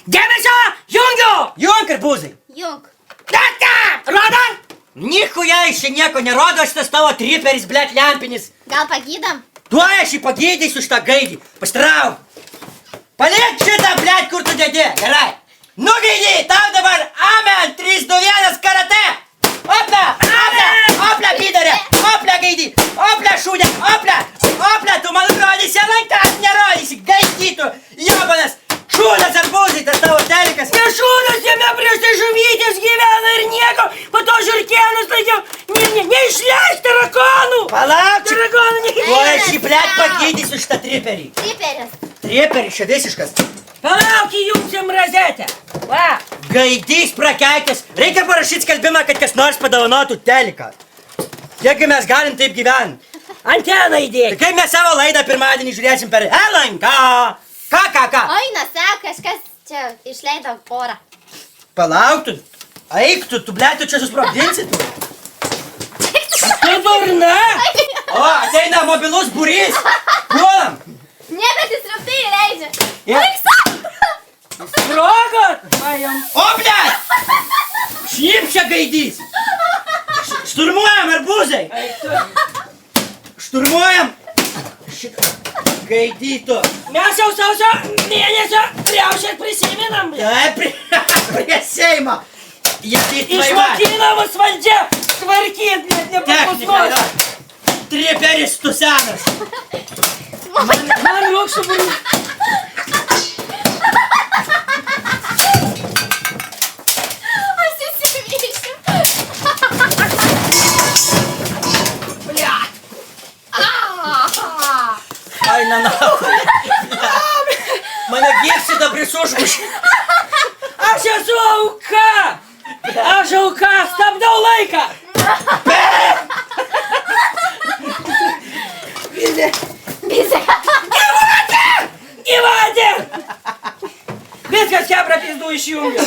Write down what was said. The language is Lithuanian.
Dėmesio! Jungiu! Junk ir būzai. Junk. Tata! Rodo? Nichuja iš čia nieko nerodo šitas tavo triperis, blet, lempinis. Gal pagydam? Tuoj aš jį pagydysiu šitą gaidį. Pastrauk. Paliek šitą, blet, kur tu dedi. Gerai. Nugaidy, tau dabar amen, 3, 2, 1, karate. Opla, opla, opla, pidarė. Opla, gaidį. Opla, šūdė, opla. Opla, tu man rodysi, lankas nerodysi. Gaidytų, jobanas. Šūdas ar būzai, tas tavo telikas. Ne šūdas, jame prieš tai žuvytės gyvena ir nieko, po to žiurkėnus laikiau. Neišleisk tarakonų! Palauk, čia. Tarakonų Tuoj neišleisk! aš jį, blet, pagydysiu šitą triperį. Triperis. Triperis, čia visiškas. Palauk, įjungsim rozetę. Va, Gaidys prakeikęs. Reikia parašyti skelbimą, kad kas nors padovanotų teliką. Kiekgi mes galim taip gyventi? anteną Tai įdėk. kaip mes savo laidą pirmadienį žiūrėsim per LNK? Ką? Oi, nasa, kažkas čia išleido orą. Palauk tu. Eik tu, blet, tu čia susprogdinsi tu. Tu durna? O, ateina mobilus būrys. Puolam. Ne, bet jis rimtai leidžia. Ja. Sprogot? O, blet! Šnyp čia gaidys. Šturmuojam, arbūzai. Šturmuojam. Šitą gaidytų. Mes jau sausio mėnesio riaušės prisiminam. Taip, prie Seimo. Jie tai Išmokina mus valdžia tvarkyt, net Technika nepaklusnuos. yra. Triperis tu senas. Man rūkštų burį. Aš įsivyšiu. Ai, na. Mane gyvsida prisušmuš. Aš esu auka. Aš auka, stabdau laiką. Bizė. Gyvatė! Viskas, kebra, pizdu išjungiu.